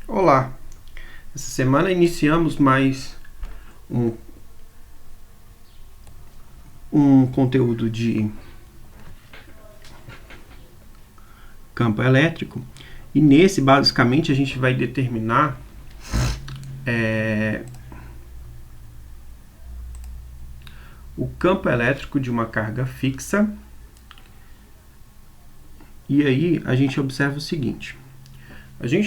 Olá! Essa semana iniciamos mais um conteúdo de campo elétrico e nesse basicamente a gente vai determinar o campo elétrico de uma carga fixa. E aí a gente observa o seguinte: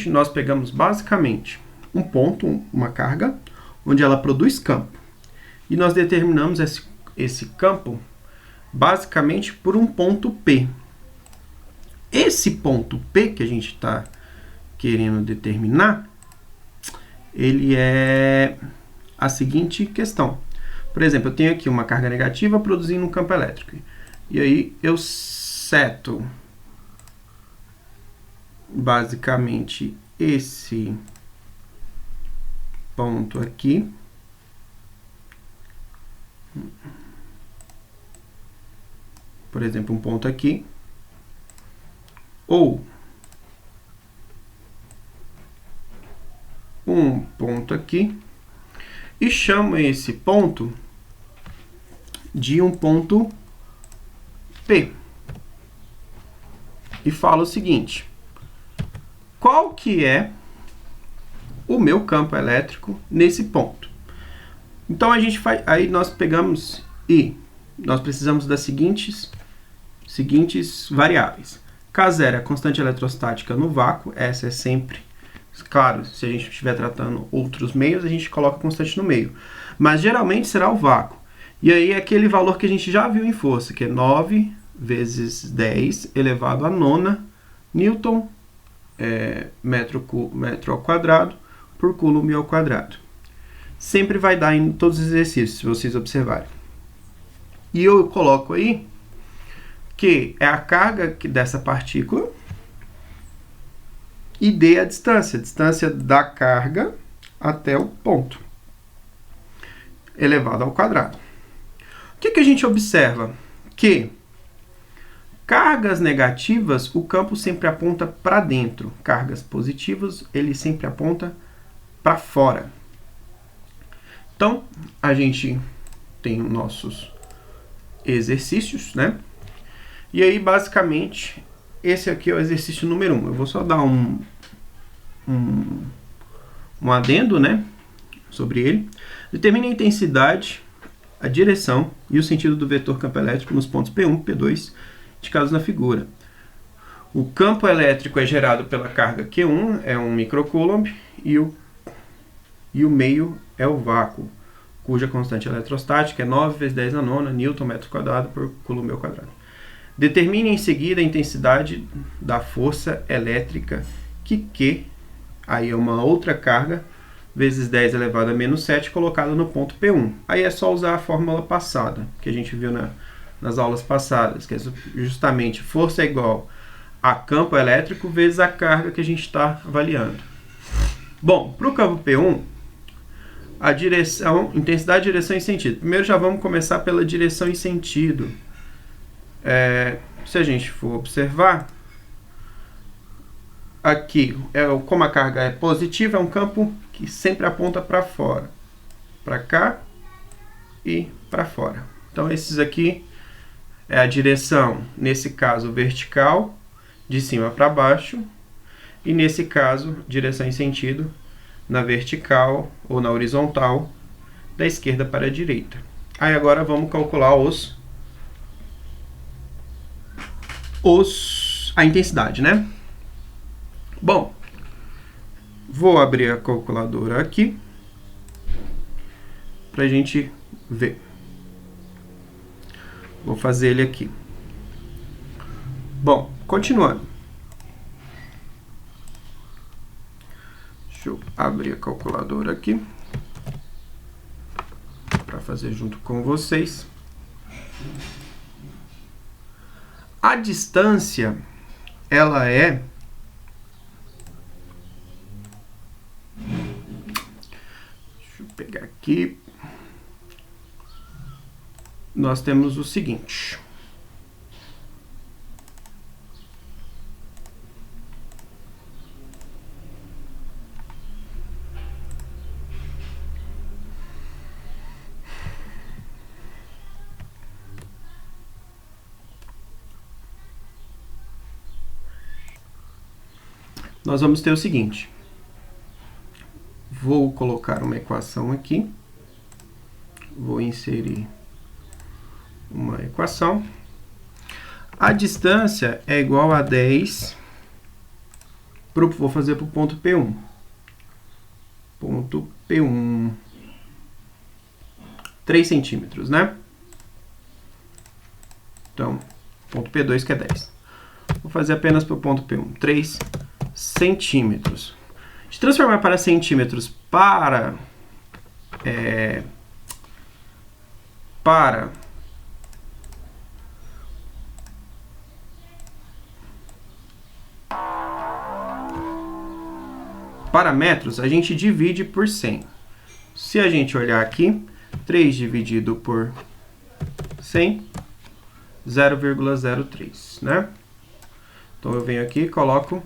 nós pegamos basicamente um ponto, uma carga, onde ela produz campo. E nós determinamos esse campo basicamente por um ponto P. Esse ponto P que a gente está querendo determinar, ele é a seguinte questão. Por exemplo, eu tenho aqui uma carga negativa produzindo um campo elétrico. E aí eu seto basicamente esse ponto aqui por exemplo, um ponto aqui, ou um ponto aqui, e chamo esse ponto de um ponto P. E falo o seguinte: qual que é o meu campo elétrico nesse ponto? Então a gente faz, aí nós pegamos e nós precisamos das seguintes variáveis. K0 é a constante eletrostática no vácuo, essa é sempre, claro, se a gente estiver tratando outros meios, a gente coloca a constante no meio, mas geralmente será o vácuo. E aí é aquele valor que a gente já viu em força, que é 9 vezes 10 elevado a nona Newton metro ao quadrado por coulomb ao quadrado. Sempre vai dar em todos os exercícios, se vocês observarem. E eu coloco aí que é a carga dessa partícula e d a distância da carga até o ponto, elevado ao quadrado. O que a gente observa? Que cargas negativas, o campo sempre aponta para dentro. Cargas positivas, ele sempre aponta para fora. Então, a gente tem os nossos exercícios, né? E aí, basicamente, esse aqui é o exercício número 1. Eu vou só dar um adendo, né, sobre ele. Determine a intensidade, a direção e o sentido do vetor campo elétrico nos pontos P1 e P2 indicados na figura. O campo elétrico é gerado pela carga Q1, é 1 microcoulomb, e o meio é o vácuo, cuja constante eletrostática é 9 vezes 10 na nona Newton metro quadrado por coulomb ao quadrado. Determine em seguida a intensidade da força elétrica que Q, aí é uma outra carga, vezes 10 elevado a menos 7, colocada no ponto P1. Aí é só usar a fórmula passada, que a gente viu nas aulas passadas, que é justamente força é igual a campo elétrico vezes a carga que a gente está avaliando. Bom, para o campo P1, a direção, intensidade, direção e sentido. Primeiro já vamos começar pela direção e sentido. Se a gente for observar, aqui, como a carga é positiva, é um campo que sempre aponta para fora, para cá e para fora. Então, esses aqui é a direção, nesse caso, vertical, de cima para baixo, e nesse caso, direção e sentido, na vertical ou na horizontal, da esquerda para a direita. Aí agora vamos calcular a intensidade, né? Bom, vou abrir a calculadora aqui para a gente ver. Vou fazer ele aqui. Bom, continuando. Deixa eu abrir a calculadora aqui para fazer junto com vocês. A distância, ela é deixa eu pegar aqui. Nós temos o seguinte. nós vamos ter o seguinte. Vou colocar uma equação aqui. Vou inserir uma equação. A distância é igual a 10. Vou fazer para o ponto P1. Ponto P1. 3 centímetros, né? Então, ponto P2 que é 10. Vou fazer apenas para o ponto P1. 3 centímetros. De transformar para centímetros para metros, a gente divide por 100. Se a gente olhar aqui, 3 dividido por 100, 0,03, né? Então, eu venho aqui e coloco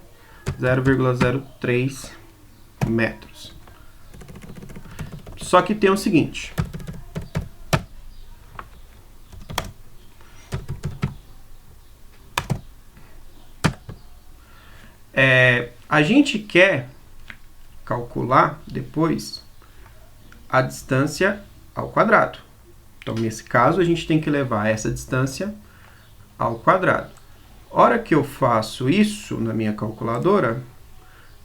0,03 metros. Só que tem o seguinte. A gente quer calcular depois a distância ao quadrado. Então, nesse caso, a gente tem que levar essa distância ao quadrado. Hora que eu faço isso na minha calculadora,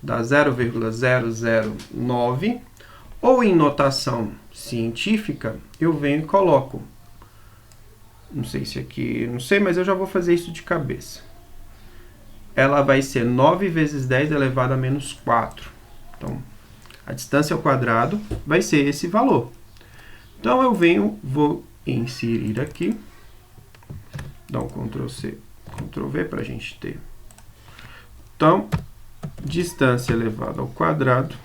dá 0,009, ou em notação científica, eu venho e coloco. Não sei se aqui, não sei, mas eu já vou fazer isso de cabeça. Ela vai ser 9 vezes 10 elevado a menos 4. Então, a distância ao quadrado vai ser esse valor. Então, eu venho, vou inserir aqui, dar um Ctrl+C, Ctrl+V para a gente ter. Então, distância elevada ao quadrado,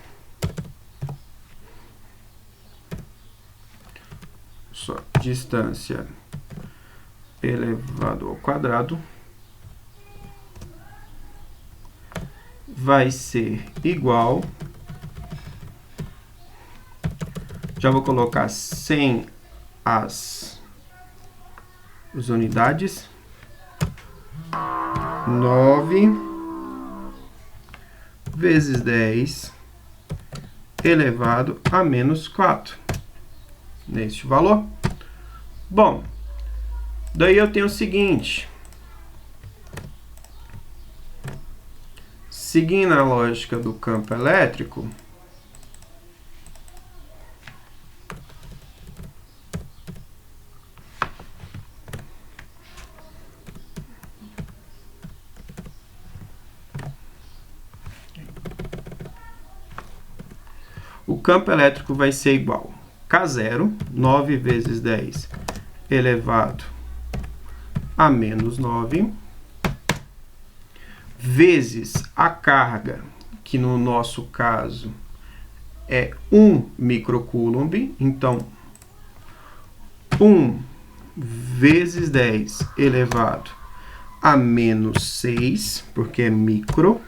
distância elevado ao quadrado vai ser igual, já vou colocar 100 as unidades, 9 vezes 10 elevado a menos 4, neste valor. Bom, daí eu tenho o seguinte, seguindo a lógica do campo elétrico, o campo elétrico vai ser igual K0, 9 vezes 10 elevado a menos 9, vezes a carga, que no nosso caso é 1 microcoulomb. Então, 1 vezes 10 elevado a menos 6, porque é micro.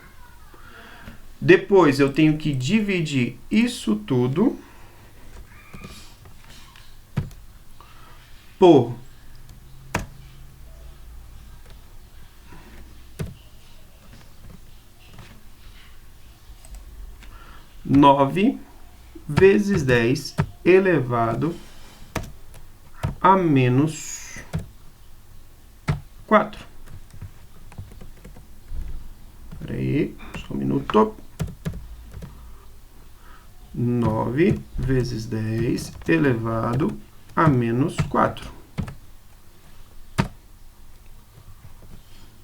Depois, eu tenho que dividir isso tudo por 9 vezes 10 elevado a menos 4. Espera aí, só um minuto. 9 vezes 10 elevado a menos 4.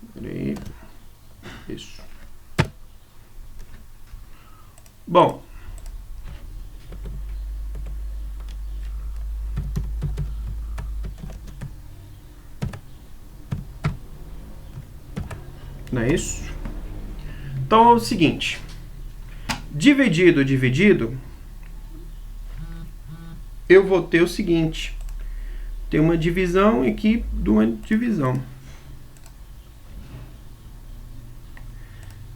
Espera aí. Isso. Bom, não é isso? Então é o seguinte, dividido, eu vou ter o seguinte, tem uma divisão aqui de uma divisão.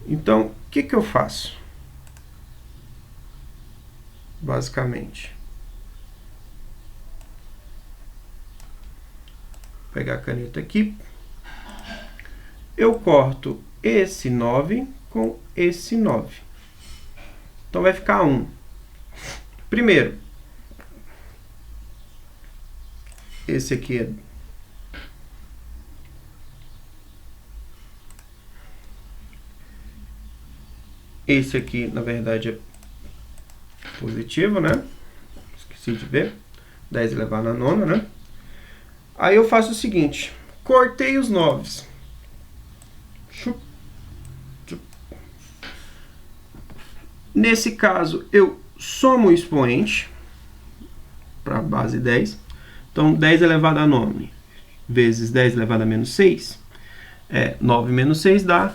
Então, o que eu faço? Basicamente, vou pegar a caneta aqui, eu corto esse 9 com esse 9. Então vai ficar 1. Primeiro, esse aqui é esse aqui, na verdade, é positivo, né? Esqueci de ver. 10 elevado a nona, né? Aí eu faço o seguinte. Cortei os 9. Nesse caso, eu somo o expoente para a base 10. Então, 10 elevado a 9 vezes 10 elevado a menos 6. 9 menos 6 dá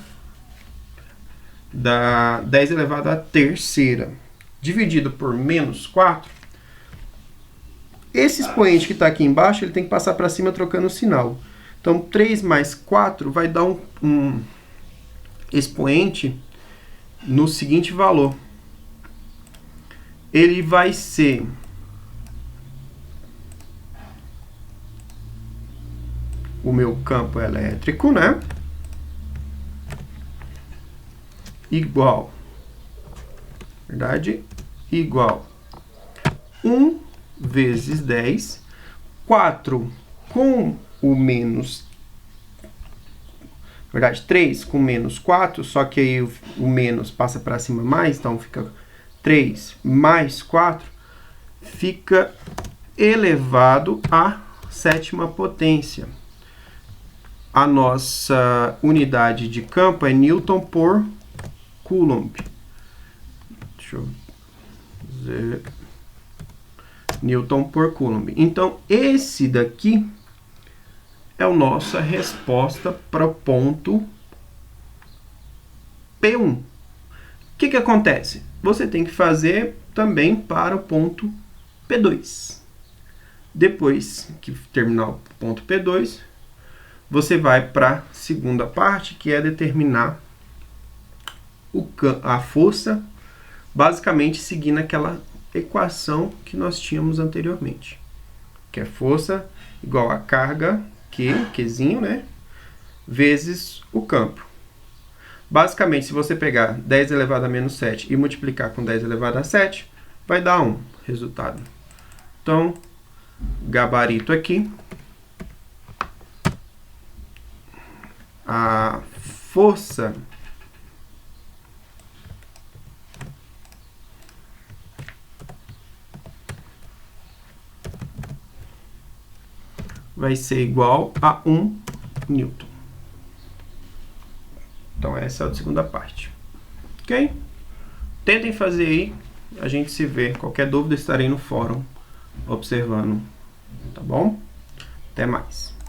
10 elevado a terceira. Dividido por menos 4. Esse expoente que está aqui embaixo, ele tem que passar para cima trocando o sinal. Então, 3 mais 4 vai dar um expoente no seguinte valor. Ele vai ser o meu campo elétrico, né? Igual, verdade? Igual 1 vezes 10, 4 com o menos, na verdade 3 com menos 4, só que aí o menos passa para cima mais, então fica 3 mais 4, fica elevado à sétima potência. A nossa unidade de campo é Newton por Coulomb. Deixa eu dizer. Newton por Coulomb. Então, esse daqui é a nossa resposta para o ponto P1. O que acontece? Você tem que fazer também para o ponto P2. Depois que terminar o ponto P2, você vai para a segunda parte, que é determinar a força, basicamente seguindo aquela equação que nós tínhamos anteriormente, que é força igual a carga, Qzinho, né, vezes o campo. Basicamente, se você pegar 10 elevado a menos 7 e multiplicar com 10 elevado a 7, vai dar 1 resultado. Então, gabarito aqui, a força vai ser igual a 1 Newton. Então, essa é a segunda parte. Ok? Tentem fazer aí. A gente se vê. Qualquer dúvida, estarei no fórum observando. Tá bom? Até mais.